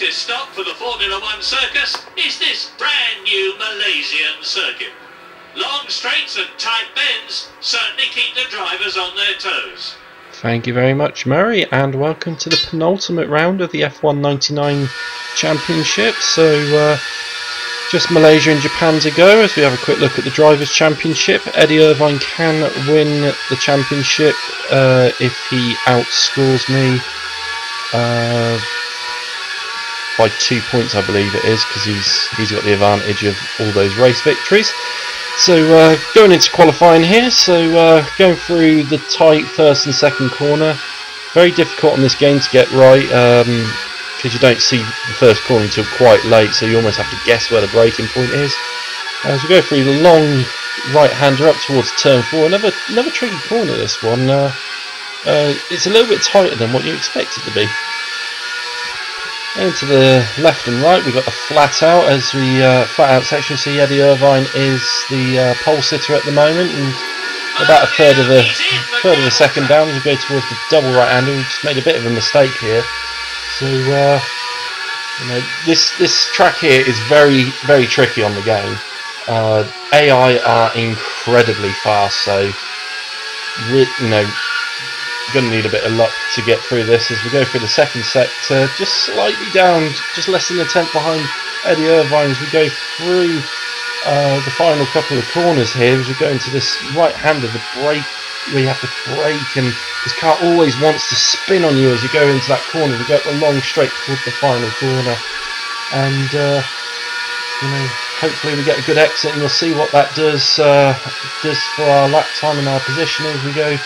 latest stop for the Formula One circus is this brand new Malaysian circuit. Long straights and tight bends certainly keep the drivers on their toes. Thank you very much, Murray, and welcome to the penultimate round of the F1 99 Championship. So just Malaysia and Japan to go as we have a quick look at the Drivers' Championship. Eddie Irvine can win the championship if he outscores me by 2 points, I believe it is, because he's got the advantage of all those race victories. So going into qualifying here, so going through the tight first and second corner. Very difficult on this game to get right, because you don't see the first corner until quite late, so you almost have to guess where the braking point is. As we go through the long right-hander up towards turn 4, another tricky corner this one. It's a little bit tighter than what you expect it to be. And to the left and right, we've got the flat out as we flat out section. See, Eddie Irvine is the pole sitter at the moment, and about a third of a second down as we go towards the double right-hander. We just made a bit of a mistake here. So you know, this track here is very, very tricky on the game. AI are incredibly fast, so you know, going to need a bit of luck to get through this as we go through the second sector, just slightly down, just less than a tenth behind Eddie Irvine as we go through the final couple of corners here. As we go into this right-hander, the brake, we have to brake, and this car always wants to spin on you as you go into that corner. We go up the long straight towards the final corner, and you know, hopefully we get a good exit, and you'll see what that does for our lap time and our position as we go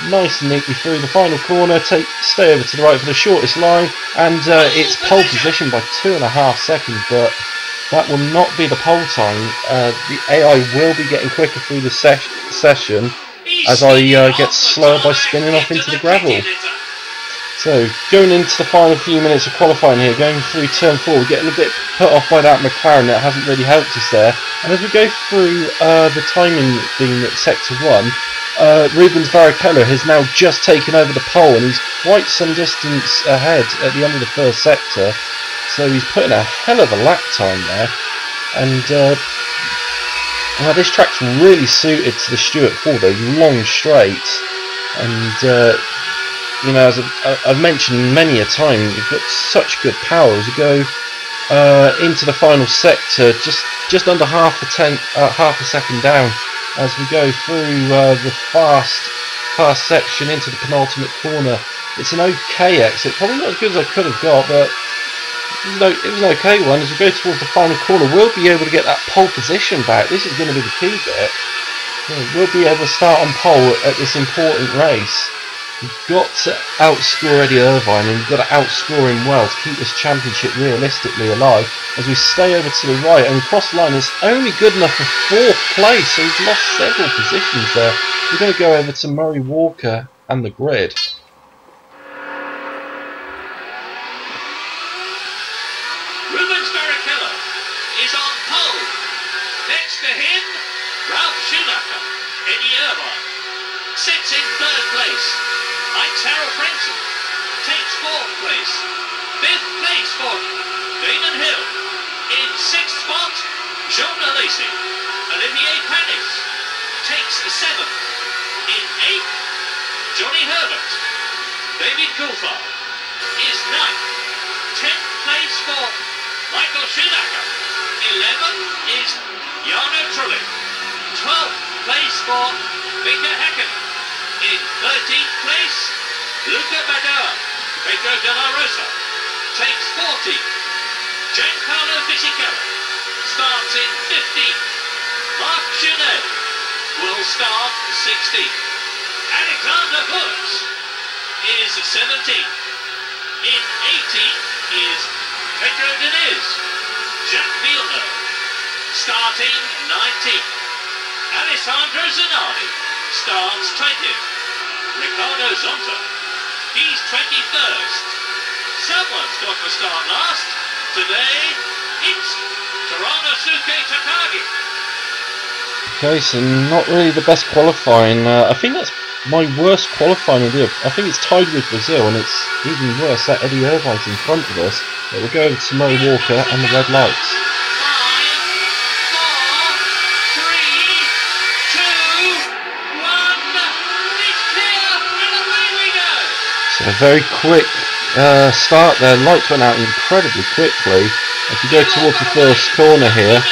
nice and neatly through the final corner. Stay over to the right for the shortest line, and it's pole position by 2.5 seconds, but that will not be the pole time. The AI will be getting quicker through the session as I get slower by spinning off into the gravel. So going into the final few minutes of qualifying here, going through turn 4, we're getting a bit put off by that McLaren. That hasn't really helped us there, and as we go through the timing being at sector 1, Rubens Barrichello has now just taken over the pole, and he's quite some distance ahead at the end of the first sector, so he's putting a hell of a lap time there. And now this track's really suited to the Stuart 4, those long straights, and you know, as I've mentioned many a time, you've got such good power as you go into the final sector, just under half a second down as we go through the fast section into the penultimate corner. It's an okay exit, probably not as good as I could have got, but it was an okay one. As we go towards the final corner, we'll be able to get that pole position back. This is going to be the key bit. We'll be able to start on pole at this important race. You've got to outscore Eddie Irvine, and you've got to outscore him well to keep this championship realistically alive. As we stay over to the right and cross the line, it's only good enough for 4th place, so he's lost several positions there. We're going to go over to Murray Walker and the grid. Rubens Barrichello is on pole. Next to him, Ralph Schumacher. Eddie Irvine sits in 3rd place. Harold Frenson takes 4th place. 5th place for Damon Hill. In 6th spot, Jean Alesi. Olivier Panis takes 7th. In 8th, Johnny Herbert. David Coulthard is 9th. 10th place for Michael Schumacher. 11th is Jarno Trulli. 12th place for Victor Hakkinen. In 13th place, Luca Badoa. Pedro de la Rosa takes 14th. Giancarlo Fisichella starts in 15th. Marc Genet will start 16th. Alexander Wurz is 17th. In 18th is Pedro Diniz. Jacques Villeneuve starting 19th. Alessandro Zanardi starts 20th. Ricardo Zonta, he's 21st. Someone's got to start last. Today, it's Toranosuke Takagi. Okay, so not really the best qualifying. I think that's my worst qualifying in Europe. I think it's tied with Brazil, and it's even worse that Eddie Irvine's in front of us. But we'll go over to Murray Walker and the red lights. 5, 4, 3, 2, 1. It's clear, and away we go. So a very quick start there. Lights went out incredibly quickly as we go towards the first corner here.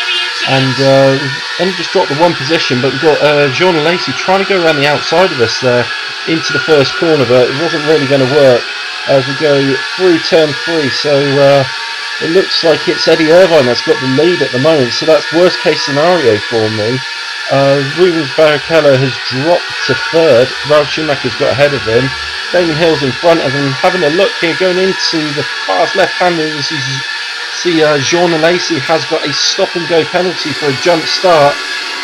And we've only just dropped the one position, but we've got Jean Lacey trying to go around the outside of us there into the first corner, but it wasn't really going to work as we go through turn 3. So it looks like it's Eddie Irvine that's got the lead at the moment, so that's worst case scenario for me. Rubens Barrichello has dropped to 3rd, Ralph Schumacher's got ahead of him, Damon Hill's in front of him. Having a look here, going into the fast left-hander, as you see Jean Lacey has got a stop and go penalty for a jump start,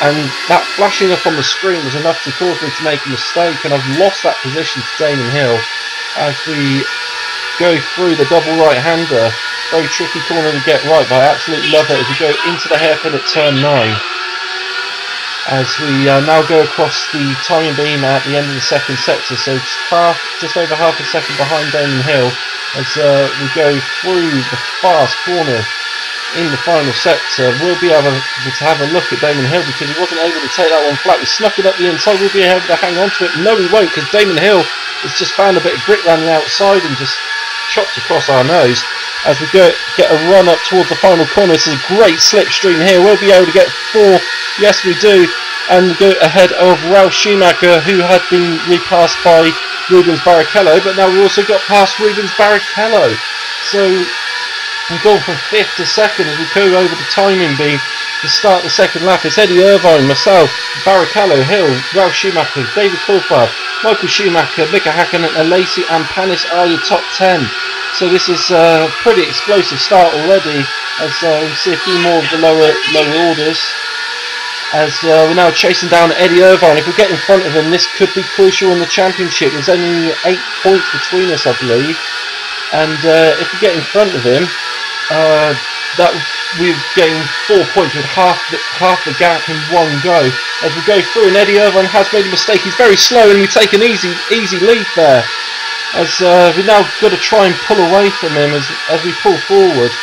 and that flashing up on the screen was enough to cause me to make a mistake, and I've lost that position to Damon Hill as we go through the double right-hander. Very tricky corner to get right, but I absolutely love it as we go into the hairpin at turn 9. As we now go across the timing beam at the end of the second sector, so just over half a second behind Damon Hill as we go through the fast corner in the final sector. We'll be able to have a look at Damon Hill because he wasn't able to take that one flat. We snuck it up the inside. We'll be able to hang on to it. No, we won't, because Damon Hill has just found a bit of grip around the outside and just chopped across our nose. As we get a run up towards the final corner, this is a great slipstream here. We'll be able to get 4. Yes, we do. And go ahead of Ralph Schumacher, who had been repassed by Rubens Barrichello, but now we've also got past Rubens Barrichello. So we've gone from 5th to 2nd as we go over the timing beam to start the second lap. It's Eddie Irvine, myself, Barrichello, Hill, Ralph Schumacher, David Coulthard, Michael Schumacher, Mika Hakkinen, Lacey and Panis are your top 10. So this is a pretty explosive start already, as we see a few more of the lower orders. As we're now chasing down Eddie Irvine. If we get in front of him, this could be crucial in the championship. There's only 8 points between us, I believe. And if we get in front of him, that we've gained 4 points with half the gap in one go. As we go through, and Eddie Irvine has made a mistake. He's very slow, and we take an easy lead there. As we've now got to try and pull away from him as we pull forward.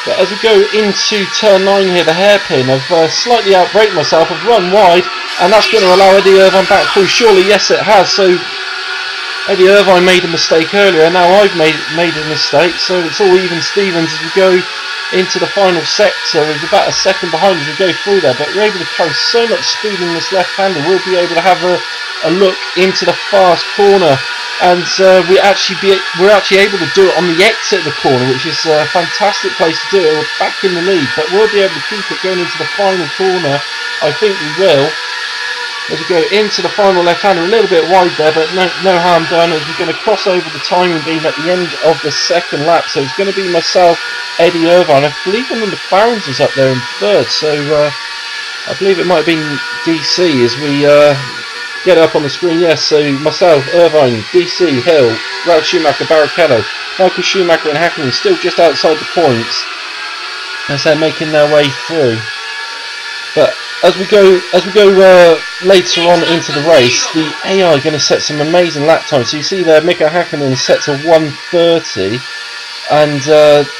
But as we go into turn 9 here, the hairpin, I've slightly outbraked myself, I've run wide, and that's going to allow Eddie Irvine back through. Surely, yes it has. So Eddie Irvine made a mistake earlier, now I've made a mistake, so it's all even Stevens as we go into the final sector. It's about a second behind as we go through there, but we're able to carry so much speed in this left-hander, we'll be able to have a look into the fast corner. And we're actually able to do it on the exit of the corner, which is a fantastic place to do it. We're back in the lead, but we'll be able to keep it going into the final corner. I think we will. As we go into the final left-hander, a little bit wide there, but no harm done. As we're going to cross over the timing beam at the end of the second lap. So it's going to be myself, Eddie Irvine. I believe one of the McLarens is up there in 3rd, so I believe it might have been DC as we get up on the screen. Yes, so myself, Irvine, DC, Hill, Ralph Schumacher, Barrichello, Michael Schumacher and Hakkinen still just outside the points as they're making their way through. But as we go later on into the race, the AI are going to set some amazing lap times. So you see there, Mika Hakkinen set to 1:30, and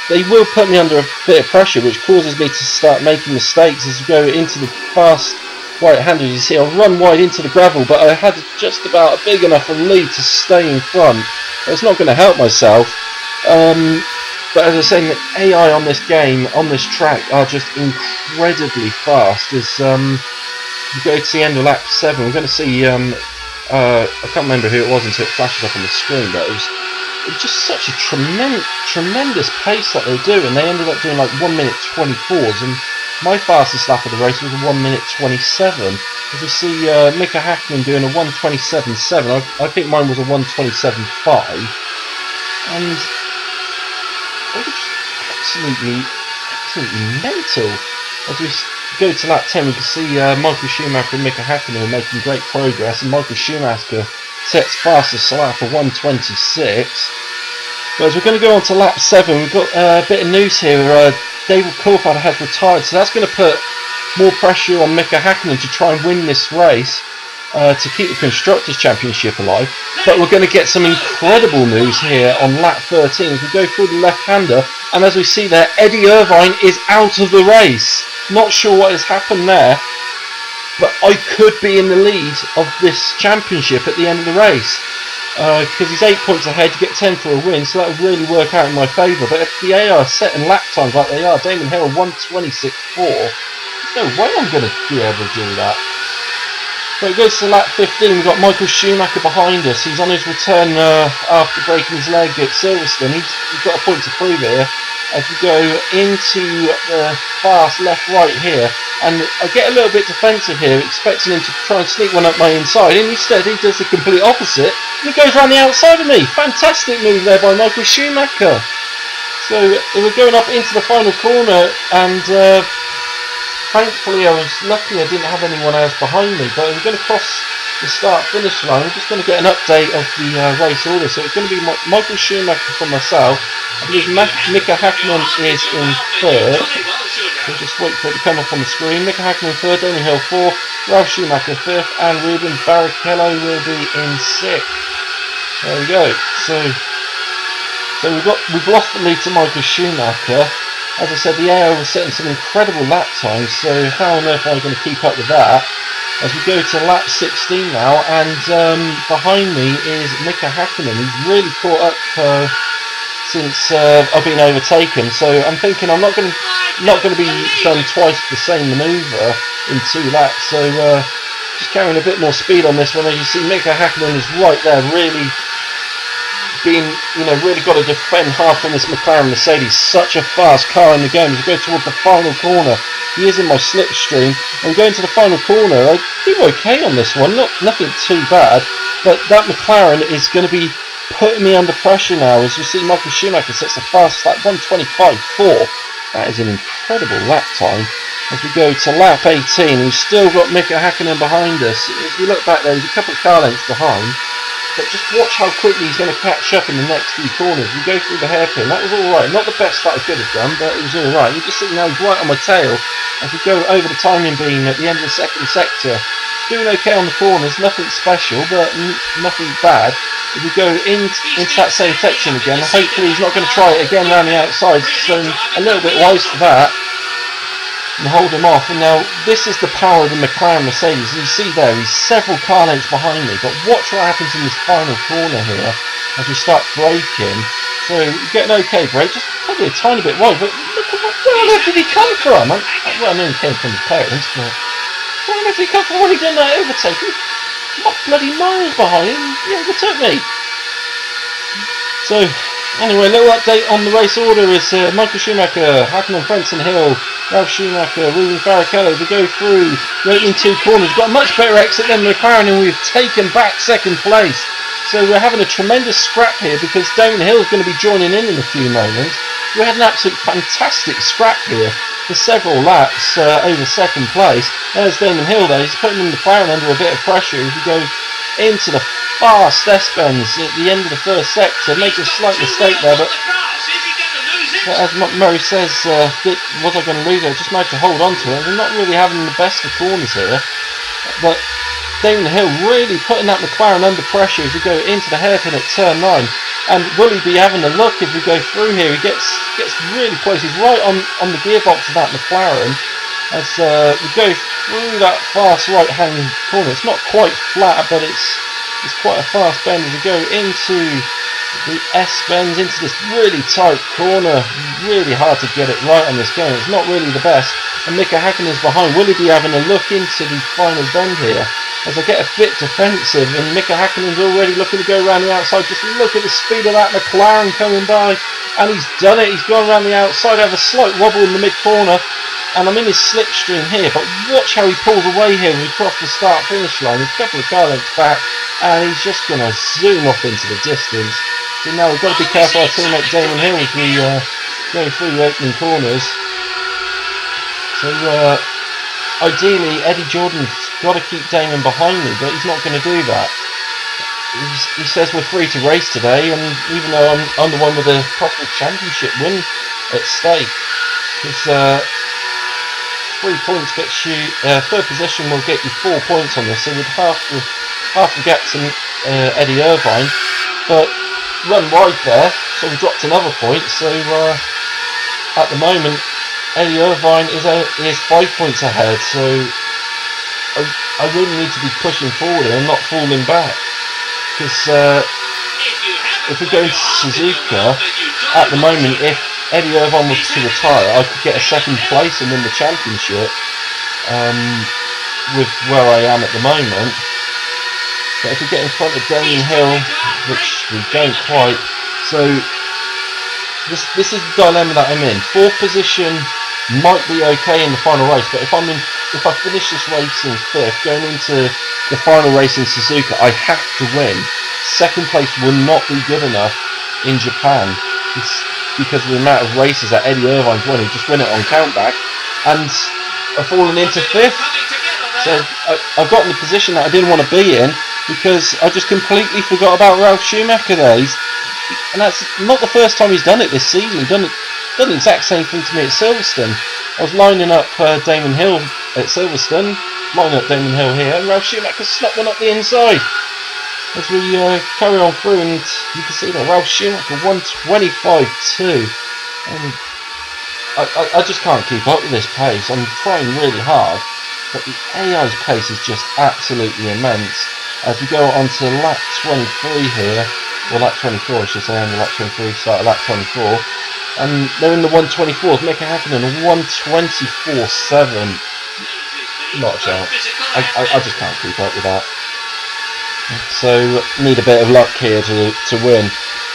they will put me under a bit of pressure, which causes me to start making mistakes as we go into the fast right-handed. You see, I'll run wide into the gravel, but I had just about a big enough a lead to stay in front. It's not going to help myself. But as I was saying, the AI on this game, on this track, are just incredibly fast. As you go to the end of lap 7, we're going to see, I can't remember who it was until it flashes up on the screen, but it was just such a tremendous pace that they do, and they ended up doing like 1 minute 24s, and my fastest lap of the race was a 1 minute 27. As we see Mika Hakkinen doing a 1:27.7, I think mine was a 1:27.5, and it was absolutely mental. As we go to lap 10, we can see Michael Schumacher and Mika Hakkinen are making great progress, and Michael Schumacher sets fastest lap for 1:26. But as we're going to go on to lap 7, we've got a bit of news here. David Coulthard has retired, so that's going to put more pressure on Mika Hakkinen to try and win this race. to keep the Constructors' Championship alive. But we're going to get some incredible news here on lap 13 as we go through the left-hander, and as we see there, Eddie Irvine is out of the race. Not sure what has happened there, but I could be in the lead of this championship at the end of the race. Because he's 8 points ahead, you get 10 for a win, so that would really work out in my favour. But if the AR setting lap times like they are, Damon Hill 1:26.4, there's no way I'm going to be able to do that. So it goes to lap 15, we've got Michael Schumacher behind us. He's on his return after breaking his leg at Silverstone. He's got a point to prove here. As we go into the fast left-right here, and I get a little bit defensive here, expecting him to try and sneak one up my inside, and instead he does the complete opposite, and he goes around the outside of me. Fantastic move there by Michael Schumacher. So we're going up into the final corner, and thankfully I was lucky I didn't have anyone else behind me, but we're going to cross the start-finish line. We're just going to get an update of the race order, so it's going to be Michael Schumacher for myself. I believe Mika Hakkinen is in third. We'll just wait for it to come up on the screen. Mika Hakkinen third, Damon Hill fourth, Ralph Schumacher fifth, and Ruben Barrichello will be in sixth. There we go. So we've lost the lead to Michael Schumacher. As I said, the AO was setting some incredible lap times, so how on earth am I going to keep up with that? As we go to lap 16 now, and behind me is Mika Hakkinen. He's really caught up since I've been overtaken, so I'm thinking I'm not going to be done twice the same manoeuvre in 2 laps. So just carrying a bit more speed on this one. As you see, Mika Hakkinen is right there, really got to defend hard from this McLaren Mercedes. Such a fast car in the game. As we go toward the final corner, he is in my slipstream. I'm going to the final corner. I do okay on this one, nothing too bad, but that McLaren is going to be putting me under pressure now. As you see, Michael Schumacher sets a fast lap 1:25.4. That is an incredible lap time. As we go to lap 18, we've still got Mika Hakkinen behind us. As we look back there, he's a couple of car lengths behind. But just watch how quickly he's going to catch up in the next few corners. We go through the hairpin. That was alright. Not the best that I could have done, but it was alright. You just see now he's right on my tail. As we go over the timing beam at the end of the second sector. Doing okay on the corners. Nothing special, but nothing bad. If we go into that same section again, hopefully he's not going to try it again around the outside. So a little bit wise for that. And hold him off. And now this is the power of the McLaren Mercedes. As you see there, he's several car lengths behind me, but watch what happens in this final corner here as we start braking. So you get an okay brake, just probably a tiny bit wide, but look at where on earth did he come from? Well, I know he came from his parents, but where on earth did he come from when he done that overtake? What bloody miles behind him? He overtook me. So anyway, a little update on the race order is Michael Schumacher, Hakkinen, Frentzen Hill, Ralph Schumacher, Ruben Barrichello. We go through the opening 2 corners. We've got a much better exit than McLaren, and we've taken back second place. So we're having a tremendous scrap here because Damon Hill is going to be joining in a few moments. We had an absolute fantastic scrap here for several laps over second place. There's Damon Hill there. He's putting McLaren under a bit of pressure as we go into the fast S-bends at the end of the first sector. Makes a slight mistake there, but as Murray says, was I going to lose it? I just managed to hold on to it. We're not really having the best of corners here, but Damon Hill really putting that McLaren under pressure as we go into the hairpin at turn 9. And will he be having a look as we go through here? He gets really close. He's right on the gearbox of that McLaren as we go through that fast right-hand corner. It's not quite flat, but it's quite a fast bend as we go into the S-bends, into this really tight corner. Really hard to get it right on this game. It's not really the best. And Mika Hakkinen is behind. Will he be having a look into the final bend here? As I get a bit defensive, and Mika Hakkinen's already looking to go around the outside. Just look at the speed of that McLaren coming by, and he's done it. He's gone around the outside. I have a slight wobble in the mid-corner, and I'm in his slipstream here. But watch how he pulls away here when we cross the start-finish line. He's a couple of car lengths back, and he's just going to zoom off into the distance. So now we've got to be careful our teammate Damon Hill as we go through the opening corners. So ideally, Eddie Jordan's got to keep Damon behind me, but he's not going to do that. He says we're free to race today, and even though I'm the one with a possible championship win at stake, 3 points gets you, third position will get you 4 points on this, so with half the gap to Eddie Irvine, but run wide there, so we dropped another point. So at the moment, Eddie Irvine is 5 points ahead. So I really need to be pushing forward and not falling back, because if we go into Suzuka, at the moment, if Eddie Irvine was to retire, I could get a second place and win the championship with where I am at the moment. But if we get in front of Damien Hill, which we don't quite, so this is the dilemma that I'm in. Fourth position might be okay in the final race, but if I finish this race in fifth, going into the final race in Suzuka, I have to win. Second place will not be good enough in Japan. Because of the amount of races that Eddie Irvine's won, he just win it on countback, and I've fallen into fifth. So I've got in the position that I didn't want to be in, because I just completely forgot about Ralf Schumacher there. And that's not the first time he's done it this season. He's done the exact same thing to me at Silverstone. I was lining up Damon Hill at Silverstone, lining up Damon Hill here, and Ralf Schumacher snapped one up the inside. As we carry on through, and you can see that Ralf Schumacher 125.2, and I just can't keep up with this pace. I'm trying really hard, but the AI's pace is just absolutely immense. As we go on to lap 23 here, or lap 24 I should say, and lap 23, start at lap 24, and they're in the 124s, Mika Hakkinen 124.7. Not a chance. I just can't keep up with that. So need a bit of luck here to win,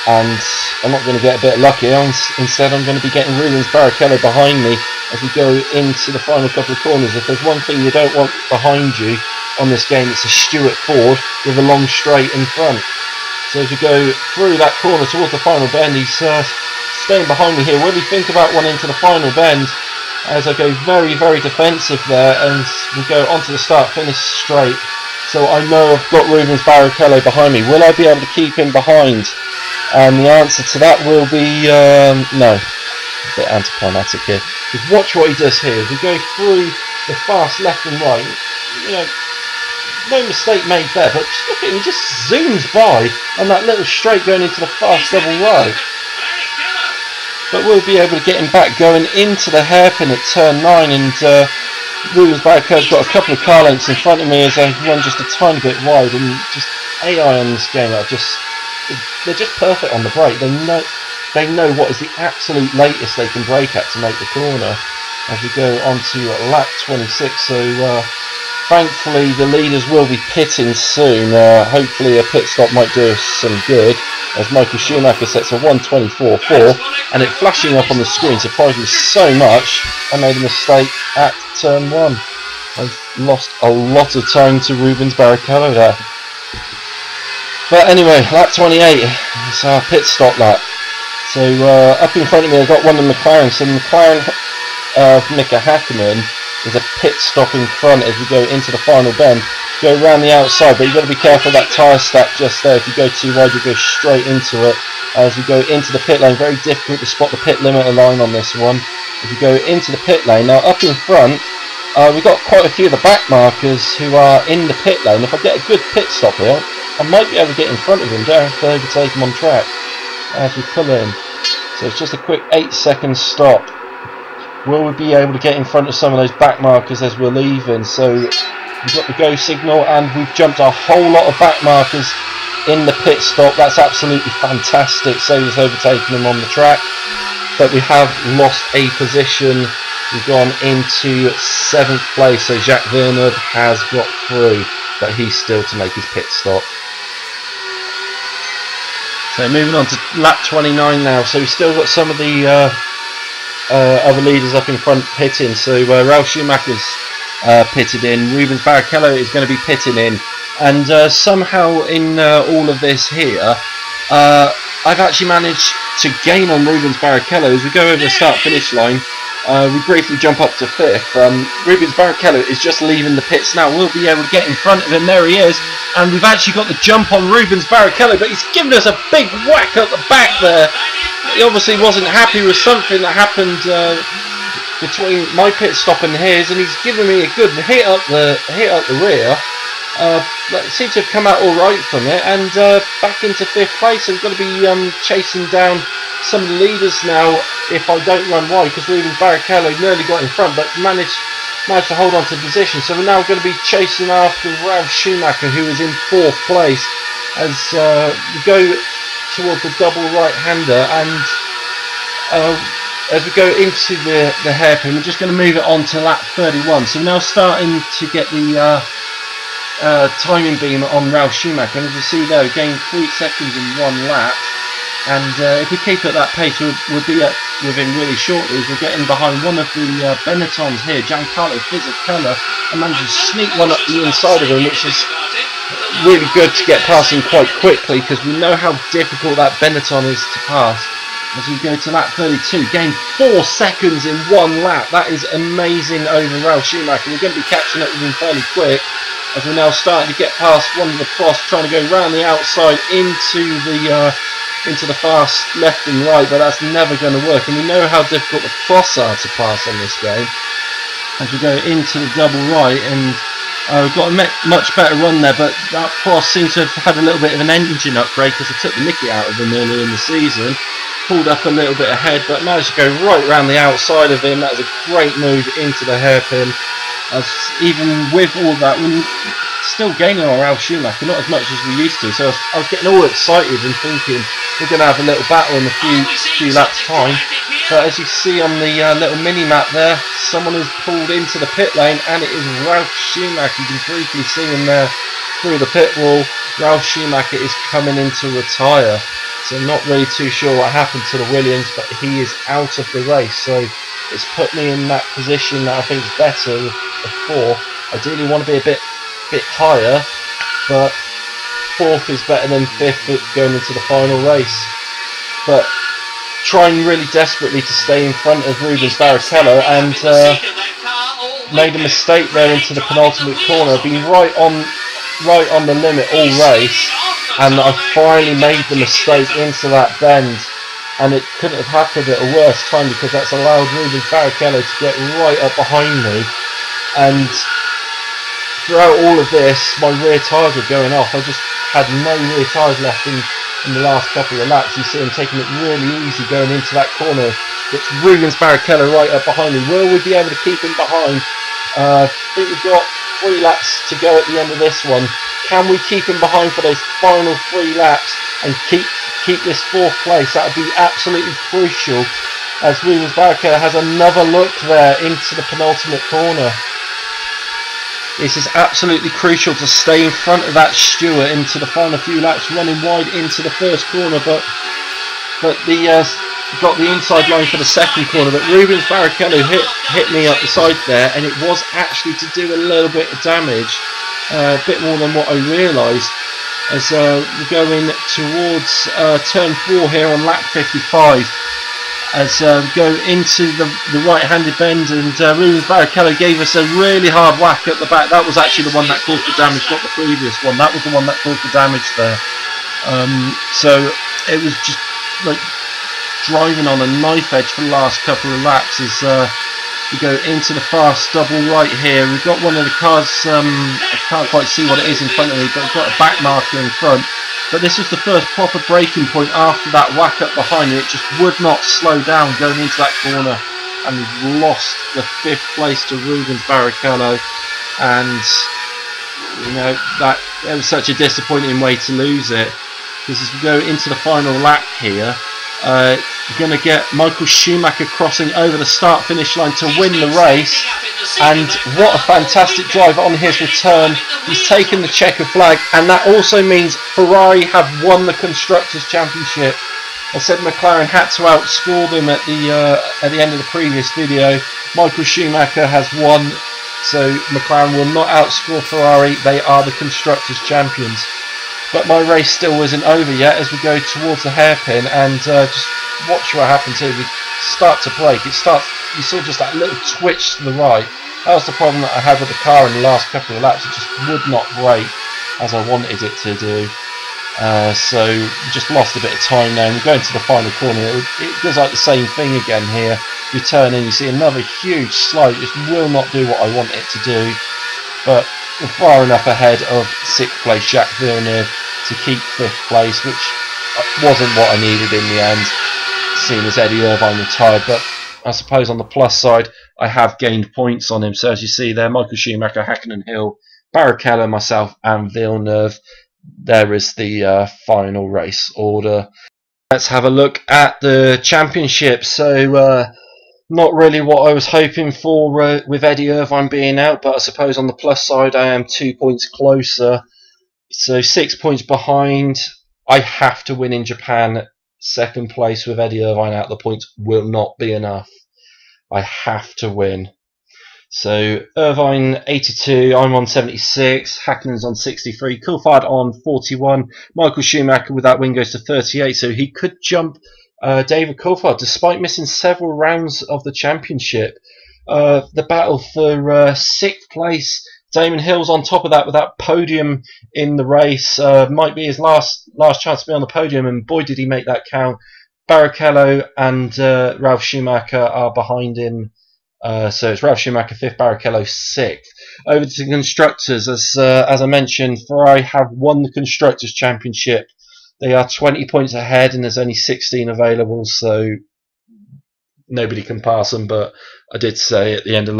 and I'm not going to get a bit of luck here. Instead I'm going to be getting Rubens Barrichello behind me as we go into the final couple of corners. If there's one thing you don't want behind you on this game, it's a Stewart Ford with a long straight in front. So as we go through that corner towards the final bend, he's staying behind me here. Will he think about one into the final bend? As I go very, very defensive there, and we go onto the start-finish straight. So I know I've got Rubens Barrichello behind me. Will I be able to keep him behind? And the answer to that will be no. A bit anticlimactic here. Just watch what he does here. As we go through the fast left and right, you know, no mistake made there, but just look at him, he just zooms by on that little straight going into the fast double right. But we'll be able to get him back going into the hairpin at turn 9, and Rubens Barrichello's got a couple of car lengths in front of me as I run just a tiny bit wide, and just AI on this game are they're just perfect on the brake. They know what is the absolute latest they can brake at to make the corner. As we go on to lap 26, so thankfully the leaders will be pitting soon. Hopefully a pit stop might do us some good, as Michael Schumacher sets a 124.4, and it flashing up on the screen surprised me so much I made a mistake at turn 1. I've lost a lot of time to Rubens Barrichello there. But anyway, lap 28, it's our pit stop lap. So up in front of me I've got one of the McLaren, so the McLaren Mika Hakkinen is a pit stop in front as we go into the final bend. Go around the outside, but you've got to be careful of that tyre stack just there. If you go too wide, you go straight into it. As we go into the pit lane, very difficult to spot the pit limiter line on this one. As we go into the pit lane, now up in front, we've got quite a few of the back markers who are in the pit lane. If I get a good pit stop here, I might be able to get in front of him, don't have to overtake him on track as we pull in. So it's just a quick 8-second stop. Will we be able to get in front of some of those back markers as we're leaving? So we've got the go signal, and we've jumped a whole lot of back markers in the pit stop. That's absolutely fantastic, saves us overtaking them on the track. But we have lost a position. We've gone into 7th place, so Jacques Villeneuve has got through, but he's still to make his pit stop. So moving on to lap 29 now. So we've still got some of the other leaders up in front pitting. So Ralf Schumacher's pitted in, Rubens Barrichello is going to be pitting in, and somehow in all of this here I've actually managed to gain on Rubens Barrichello. As we go over the start finish line, we briefly jump up to 5th. Rubens Barrichello is just leaving the pits now. We'll be able to get in front of him. There he is, and we've actually got the jump on Rubens Barrichello, but he's given us a big whack at the back there. He obviously wasn't happy with something that happened between my pit stop and his, and he's given me a good hit up the rear. Seems to have come out all right from it, and back into 5th place. So we've got to be chasing down some of the leaders now if I don't run wide, because Rubens Barrichello nearly got in front, but managed to hold on to the position. So we're now going to be chasing after Ralf Schumacher, who is in 4th place, as we go towards the double right-hander, and as we go into the hairpin, we're just going to move it on to lap 31. So we're now starting to get the timing beam on Ralf Schumacher, and as you see there, we gained 3 seconds in 1 lap, and if we keep at that pace, we'll be within really shortly, as we're getting behind one of the Benettons here, Giancarlo Fisichella, and managed to sneak one up the inside of him, which is really good to get past him quite quickly, because we know how difficult that Benetton is to pass. As we go to lap 32, gained 4 seconds in 1 lap. That is amazing over Ralf Schumacher. We're going to be catching up with him fairly quick, as we're now starting to get past one of the Prost, trying to go round the outside into the fast left and right, but that's never going to work, and we know how difficult the Prosts are to pass on this game. As we go into the double right, and we've got a much better run there, but that Prost seems to have had a little bit of an engine upgrade, because I took the mickey out of him earlier in the season. Pulled up a little bit ahead, but managed to go right round the outside of him. That was a great move into the hairpin. As even with all that, we're still gaining on Ralf Schumacher, not as much as we used to. So I was getting all excited and thinking we're going to have a little battle in a few laps time. But as you see on the little mini map there, someone has pulled into the pit lane, and it is Ralf Schumacher. You can briefly see him there through the pit wall. Ralf Schumacher is coming in to retire. So I'm not really too sure what happened to the Williams, but he is out of the race. So it's put me in that position that I think is better with the 4. Ideally want to be a bit higher, but 4th is better than 5th going into the final race. But trying really desperately to stay in front of Rubens Barrichello, and made a mistake there into the penultimate corner. Been right on the limit all race, and I finally made the mistake into that bend, and it couldn't have happened at a worse time, because that's allowed Rubens Barrichello to get right up behind me. And throughout all of this, my rear tyres were going off. I just had no rear tyres left in the last couple of laps. You see him taking it really easy going into that corner. It's Rubens Barrichello right up behind me. Will we be able to keep him behind? I think we've got 3 laps to go at the end of this one. Can we keep him behind for those final 3 laps and keep this 4th place? That would be absolutely crucial, as Rubens Barrichello has another look there into the penultimate corner. This is absolutely crucial to stay in front of that Stewart into the final few laps, running wide into the first corner, but the got the inside line for the second corner, but Rubens Barrichello hit me up the side there, and it was actually to do a little bit of damage, a bit more than what I realised, as we're going towards turn 4 here on lap 55. As we go into the right-handed bend, and Rubens Barrichello gave us a really hard whack at the back. That was actually the one that caused the damage, not the previous one. That was the one that caused the damage there. So it was just like driving on a knife edge for the last couple of laps as we go into the fast double right here. We've got one of the cars, I can't quite see what it is in front of me, but we've got a back marker in front. But this was the first proper braking point after that whack up behind me. It just would not slow down going into that corner, and we've lost the 5th place to Rubens Barrichello. And you know, that was such a disappointing way to lose it, because as we go into the final lap here, we're going to get Michael Schumacher crossing over the start-finish line to win the race. And what a fantastic drive on his return. He's taken the checker flag, and that also means Ferrari have won the Constructors' Championship. I said McLaren had to outscore them at the end of the previous video. Michael Schumacher has won, so McLaren will not outscore Ferrari. They are the Constructors' Champions. But my race still isn't over yet, as we go towards the hairpin, and just watch what happens here. We start to brake. You saw just that little twitch to the right. That was the problem that I had with the car in the last couple of laps. It just would not brake as I wanted it to do. So we just lost a bit of time now, and we're going to the final corner. It does like the same thing again here. you turn in, you see another huge slide. It just will not do what I want it to do. But we're far enough ahead of 6th place Jacques Villeneuve to keep 5th place, which wasn't what I needed in the end, seeing as Eddie Irvine retired. But I suppose on the plus side, I have gained points on him. So as you see there, Michael Schumacher, Hakkinen, Hill, Barrichello, myself and Villeneuve. There is the final race order. Let's have a look at the championship. So not really what I was hoping for with Eddie Irvine being out, but I suppose on the plus side I am 2 points closer. So 6 points behind. I have to win in Japan. 2nd place with Eddie Irvine out, the points will not be enough. I have to win. So Irvine 82, I'm on 76, Hakkinen's on 63, Coulthard on 41, Michael Schumacher with that win goes to 38, so he could jump David Coulthard despite missing several rounds of the championship. The battle for 6th place, Damon Hill's on top of that with that podium in the race. Might be his last chance to be on the podium, and boy did he make that count. Barrichello and Ralf Schumacher are behind him. So it's Ralf Schumacher 5th, Barrichello 6th. Over to the constructors, as I mentioned, Ferrari have won the constructors championship. They are 20 points ahead, and there's only 16 available, so nobody can pass them. But I did say at the end of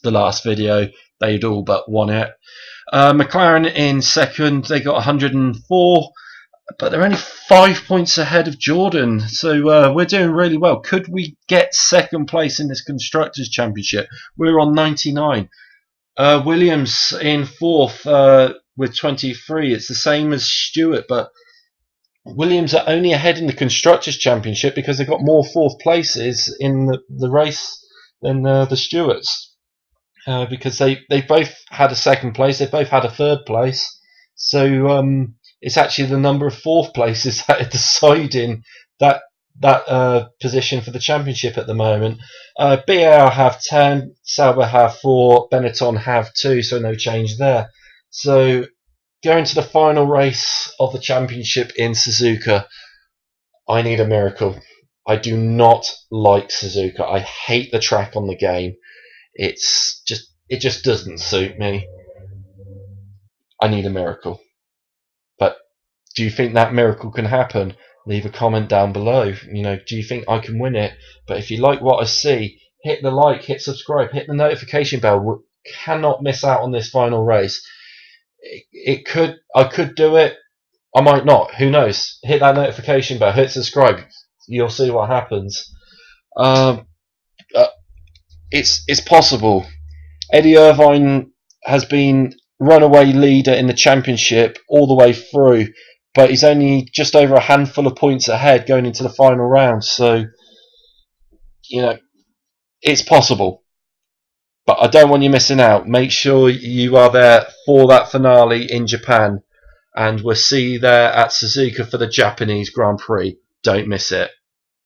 the last video they'd all but won it. McLaren in 2nd, they got 104. But they're only 5 points ahead of Jordan, so we're doing really well. Could we get 2nd place in this Constructors' Championship? We're on 99. Williams in 4th with 23. It's the same as Stewart, but Williams are only ahead in the Constructors' Championship because they've got more 4th places in the race than the Stewarts. Because they both had a 2nd place, they both had a 3rd place. So it's actually the number of 4th places that are deciding that position for the championship at the moment. BAR have 10, Sauber have 4, Benetton have 2, so no change there. So going to the final race of the championship in Suzuka, I need a miracle. I do not like Suzuka. I hate the track on the game. It just doesn't suit me. I need a miracle. But do you think that miracle can happen? Leave a comment down below. You know, do you think I can win it? But if you like what I see, hit the like, hit subscribe, hit the notification bell. We cannot miss out on this final race. I could do it. I might not. Who knows? Hit that notification bell, hit subscribe. You'll see what happens. It's possible. Eddie Irvine has been runaway leader in the championship all the way through, but he's only just over a handful of points ahead going into the final round. So, you know, it's possible. But I don't want you missing out. Make sure you are there for that finale in Japan, and we'll see you there at Suzuka for the Japanese Grand Prix. Don't miss it.